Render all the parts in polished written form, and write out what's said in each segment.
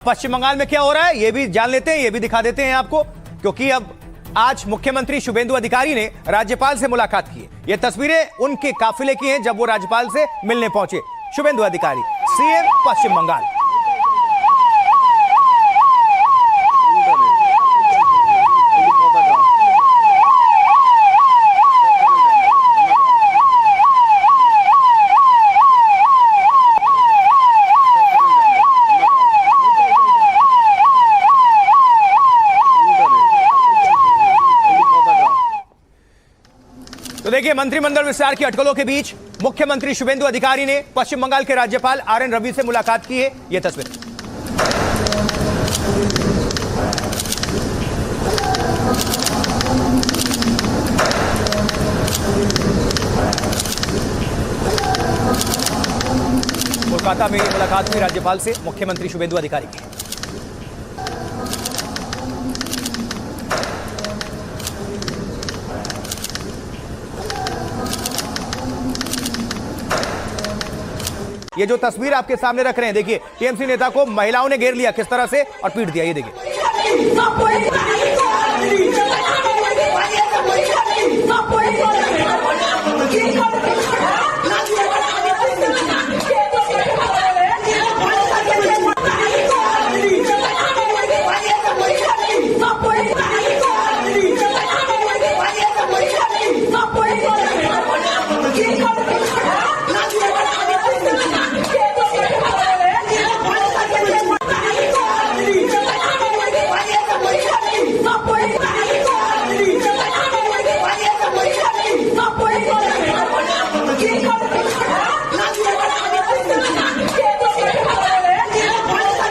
पश्चिम बंगाल में क्या हो रहा है ये भी जान लेते हैं, ये भी दिखा देते हैं आपको, क्योंकि अब आज मुख्यमंत्री शुभेंदु अधिकारी ने राज्यपाल से मुलाकात की है। ये तस्वीरें उनके काफिले की हैं जब वो राज्यपाल से मिलने पहुंचे। शुभेंदु अधिकारी, सीएम पश्चिम बंगाल। तो देखिए, मंत्रिमंडल विस्तार की अटकलों के बीच मुख्यमंत्री शुभेंदु अधिकारी ने पश्चिम बंगाल के राज्यपाल आरएन रवि से मुलाकात की है। यह तस्वीर कोलकाता में मुलाकात हुई राज्यपाल से मुख्यमंत्री शुभेंदु अधिकारी की। ये जो तस्वीर आपके सामने रख रहे हैं, देखिए टीएमसी नेता को महिलाओं ने घेर लिया किस तरह से और पीट दिया। ये देखिए,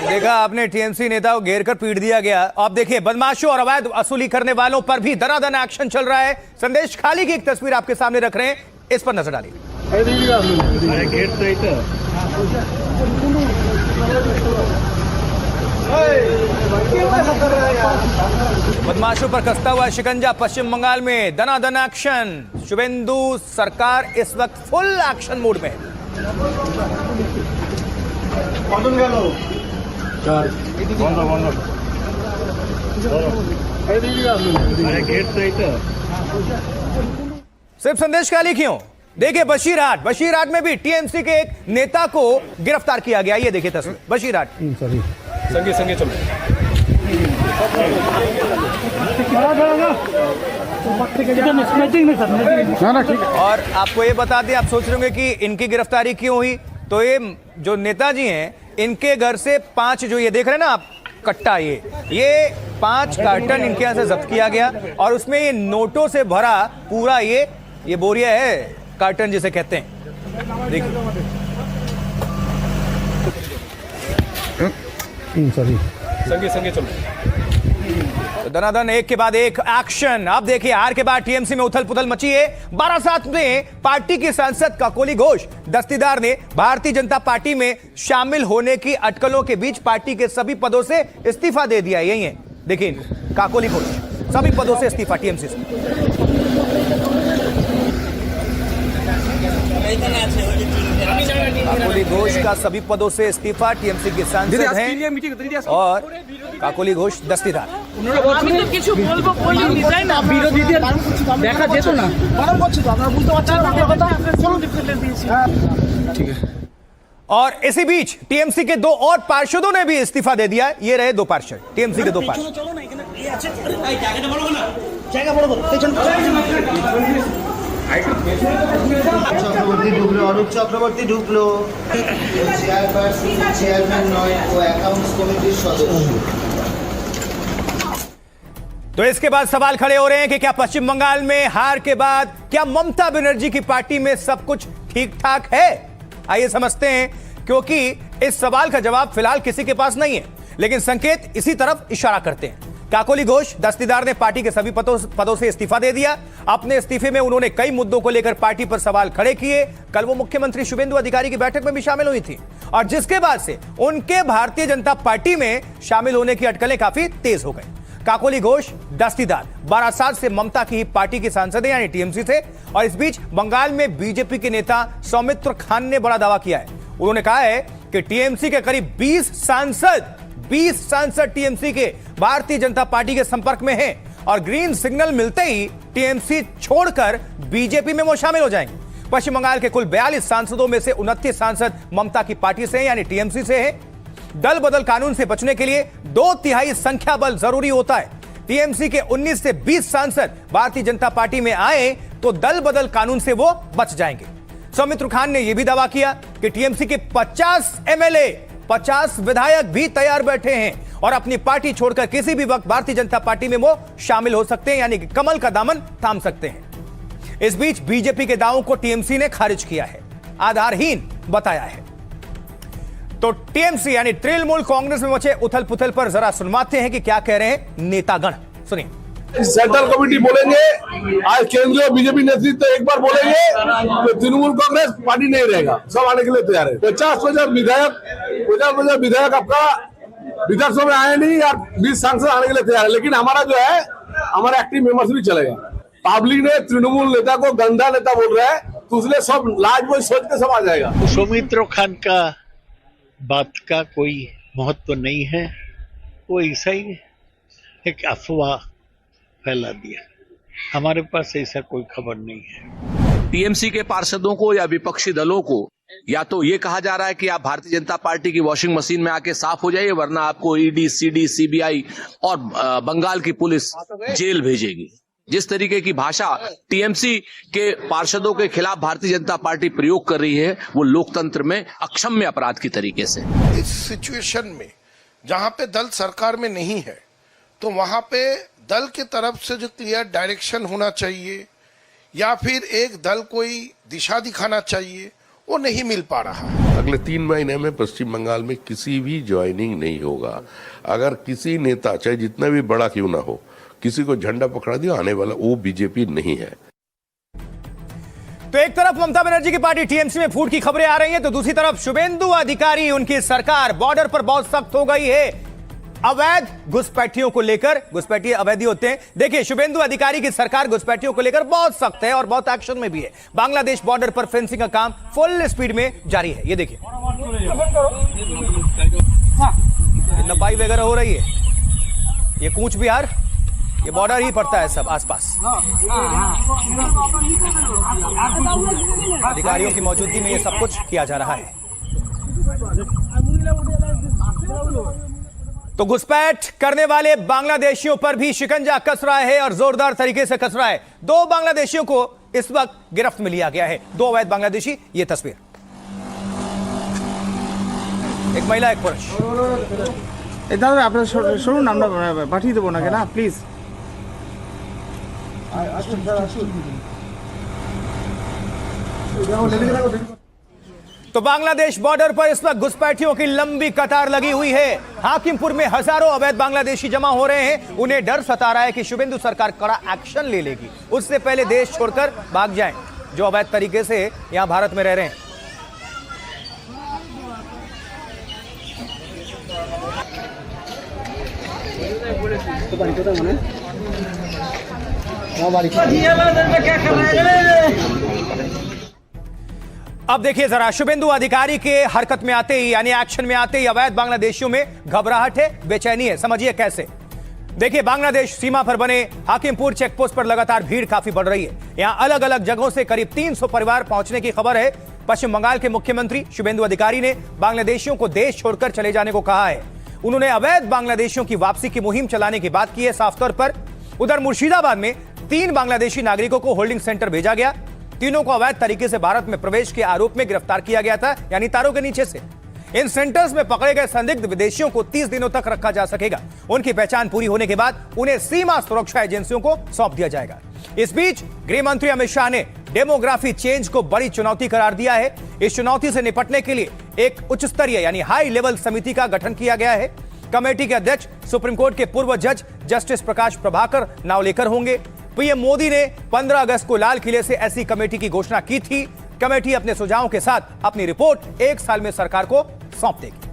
देखा आपने, टीएमसी नेता को घेर कर पीट दिया गया। आप देखिए, बदमाशों और अवैध वसूली करने वालों पर भी दनादन एक्शन चल रहा है। संदेश खाली की एक तस्वीर आपके सामने रख रहे हैं, इस पर नजर डालिए। बदमाशों पर कसता हुआ शिकंजा पश्चिम बंगाल में, दनादन एक्शन। शुभेंदु सरकार इस वक्त फुल एक्शन मोड में है। सिर्फ संदेश खाली क्यों? देखिए बशीरहाट में भी टीएमसी के एक नेता को गिरफ्तार किया गया। ये देखिए तस्वीर, बशीरहाट। संगे चलो। और आपको ये बता दें, आप सोच रहे होंगे कि इनकी गिरफ्तारी क्यों हुई, तो ये जो नेताजी हैं, इनके घर से 5 जो ये देख रहे हैं ना आप कट्टा, ये 5 कार्टन इनके यहां से जब्त किया गया और उसमें ये नोटों से भरा पूरा ये बोरिया है, कार्टन जिसे कहते हैं। देखिए संगे चलो। दनादन एक के बाद एक एक्शन। अब देखिए, हार के बाद टीएमसी में उथल पुथल मची है। बारासात में पार्टी की सांसद काकोली घोष दस्तीदार ने भारतीय जनता पार्टी में शामिल होने की अटकलों के बीच पार्टी के सभी पदों से इस्तीफा दे दिया। यही है, देखिए काकोली घोष सभी पदों से इस्तीफा टीएमसी से। काकोली घोष का सभी पदों से इस्तीफा, टीएमसी के सांसद हैं और काकोली घोष दस्तीदार। और इसी बीच टीएमसी के 2 और पार्षदों ने भी इस्तीफा दे दिया। ये रहे 2 पार्षद, टीएमसी के 2 पार्षद। চক্রবর্তী ঢুকলো, অরূপ চক্রবর্তী ঢুকলো, চেয়ারম্যান নয়, ও অ্যাকাউন্টস কমিটির সদস্য। तो इसके बाद सवाल खड़े हो रहे हैं कि क्या पश्चिम बंगाल में हार के बाद क्या ममता बनर्जी की पार्टी में सब कुछ ठीक ठाक है? आइए समझते हैं, क्योंकि इस सवाल का जवाब फिलहाल किसी के पास नहीं है, लेकिन संकेत इसी तरफ इशारा करते हैं। काकोली घोष दस्तीदार ने पार्टी के सभी पदों से इस्तीफा दे दिया। अपने इस्तीफे में उन्होंने कई मुद्दों को लेकर पार्टी पर सवाल खड़े किए। कल वो मुख्यमंत्री शुभेंदु अधिकारी की बैठक में भी शामिल हुई थी और जिसके बाद से उनके भारतीय जनता पार्टी में शामिल होने की अटकलें काफी तेज हो गई। काकोली घोष दस्तीदार बारासात से ममता की पार्टी की सांसद यानी टीएमसी थे। और इस बीच बंगाल में बीजेपी के नेता सौमित्र खान ने बड़ा दावा किया है। उन्होंने कहा है कि टीएमसी के करीब 20 सांसद 20 सांसद टीएमसी के भारतीय जनता पार्टी के संपर्क में हैं और ग्रीन सिग्नल मिलते ही टीएमसी छोड़कर बीजेपी में वो शामिल हो जाएंगे। पश्चिम बंगाल के कुल 42 सांसदों में से 29 सांसद ममता की पार्टी से हैं, यानी टीएमसी से हैं। दल बदल कानून से बचने के लिए 2/3 संख्या बल जरूरी होता है। टीएमसी के 19 से 20 सांसद भारतीय जनता पार्टी में आए तो दल बदल कानून से वो बच जाएंगे। सौमित्र खान ने यह भी दावा किया कि टीएमसी के 50 एमएलए, 50 विधायक भी तैयार बैठे हैं और अपनी पार्टी छोड़कर किसी भी वक्त भारतीय जनता पार्टी में वो शामिल हो सकते हैं, यानी कि कमल का दामन थाम सकते हैं। इस बीच बीजेपी के दावों को टीएमसी ने खारिज किया है, आधारहीन बताया है। तो टीएमसी यानी तृणमूल कांग्रेस में मचे उथल पुथल पर जरा सुनवाते हैं कि क्या कह रहे हैं नेतागण। सुनिए। सेंट्रल कमेटी बोलेंगे, आज केंद्रीय बीजेपी नेतृत्व एक बार बोलेंगे तो तृणमूल कांग्रेस पार्टी नहीं रहेगा, सब आने के लिए तैयार है। 50 विधायक आपका विधानसभा में आए नहीं यार, 20 सांसद आने के लिए तैयार है, लेकिन हमारा जो है हमारा एक्टिव मेंबर्स भी चलेगा। पब्लिक ने तृणमूल नेता को गंदा नेता बोल रहा है, तो इसलिए सब लाज बोझ सोच के सब आ जाएगा। सौमित्र खान का बात का कोई महत्व नहीं है, वो ऐसा ही एक अफवाह फैला दिया, हमारे पास ऐसा कोई खबर नहीं है। टीएमसी के पार्षदों को या विपक्षी दलों को या तो ये कहा जा रहा है कि आप भारतीय जनता पार्टी की वॉशिंग मशीन में आके साफ हो जाइए, वरना आपको ईडी, सीडी, सीबीआई और बंगाल की पुलिस जेल भेजेगी। जिस तरीके की भाषा टीएमसी के पार्षदों के खिलाफ भारतीय जनता पार्टी प्रयोग कर रही है, वो लोकतंत्र में अक्षम्य अपराध की तरीके से। इस सिचुएशन में जहां पे दल सरकार में नहीं है, तो वहां पे दल की तरफ से जो क्लियर डायरेक्शन होना चाहिए या फिर एक दल कोई दिशा दिखाना चाहिए, वो नहीं मिल पा रहा है। अगले 3 महीने में पश्चिम बंगाल में किसी भी ज्वाइनिंग नहीं होगा। अगर किसी नेता, चाहे जितना भी बड़ा क्यों ना हो, किसी को झंडा पकड़ा दिया, आने वाला वो बीजेपी नहीं है। तो एक तरफ ममता बनर्जी की पार्टी टीएमसी में फूट की खबरें आ रही हैं, तो दूसरी तरफ शुभेंदु अधिकारी, उनकी सरकार बॉर्डर पर बहुत सख्त हो गई है अवैध घुसपैठियों को लेकर। घुसपैठी अवैध होते हैं। देखिए, शुभेंदु अधिकारी की सरकार घुसपैठियों को लेकर बहुत सख्त है और बहुत एक्शन में भी है। बांग्लादेश बॉर्डर पर फेंसिंग का काम फुल स्पीड में जारी है। ये देखिए, नपाई वगैरह हो रही है। ये कूच बिहार, ये बॉर्डर ही पड़ता है सब आसपास। अधिकारियों की मौजूदगी में ये सब कुछ किया जा रहा है। तो घुसपैठ करने वाले बांग्लादेशियों पर भी शिकंजा कस रहा है और जोरदार तरीके से कस रहा है। 2 बांग्लादेशियों को इस वक्त गिरफ्त में लिया गया है, 2 अवैध बांग्लादेशी। ये तस्वीर, एक महिला, एक पुरुष। दादा আপনারা শুনুন, আমরা পাঠিয়ে দেবো নাকি না, প্লিজ। तो बांग्लादेश बॉर्डर पर इस वक्त घुसपैठियों की लंबी कतार लगी हुई है। हाकिमपुर में हजारों अवैध बांग्लादेशी जमा हो रहे हैं। उन्हें डर सता रहा है कि शुभेंदु सरकार कड़ा एक्शन ले लेगी, उससे पहले देश छोड़कर भाग जाएं, जो अवैध तरीके से यहां भारत में रह रहे हैं। अब देखिए जरा, शुभेंदु अधिकारी के हरकत में आते ही, यानी एक्शन में आते ही अवैध बांग्लादेशियों में घबराहट है, बेचैनी है। समझिए कैसे। देखिए, बांग्लादेश सीमा पर बने हाकिमपुर चेकपोस्ट पर लगातार भीड़ काफी बढ़ रही है। यहां अलग अलग जगहों से करीब 300 परिवार पहुंचने की खबर है। पश्चिम बंगाल के मुख्यमंत्री शुभेंदु अधिकारी ने बांग्लादेशियों को देश छोड़कर चले जाने को कहा है। उन्होंने अवैध बांग्लादेशियों की वापसी की मुहिम चलाने की बात की है साफ तौर पर। उधर मुर्शिदाबाद में 3 बांग्लादेशी नागरिकों को होल्डिंग सेंटर भेजा गया। तीनों को अवैध तरीके से भारत में प्रवेश के आरोप में गिरफ्तार किया गया था, यानी तारों के नीचे से। इन सेंटर्स में पकड़े गए संदिग्ध विदेशियों को 30 दिनों तक रखा जा सकेगा। उनकी पहचान पूरी होने के बाद उन्हें सीमा सुरक्षा एजेंसियों को सौंप दिया जाएगा। इस बीच गृह मंत्री अमित शाह ने डेमोग्राफी चेंज को बड़ी चुनौती करार दिया है। इस चुनौती से निपटने के लिए एक उच्च स्तरीय यानी हाई लेवल समिति का गठन किया गया है। कमेटी के अध्यक्ष सुप्रीम कोर्ट के पूर्व जज जस्टिस प्रकाश प्रभाकर नाव लेकर होंगे। पीएम मोदी ने 15 अगस्त को लाल किले से ऐसी कमेटी की घोषणा की थी। कमेटी अपने सुझावों के साथ अपनी रिपोर्ट 1 साल में सरकार को सौंप देगी।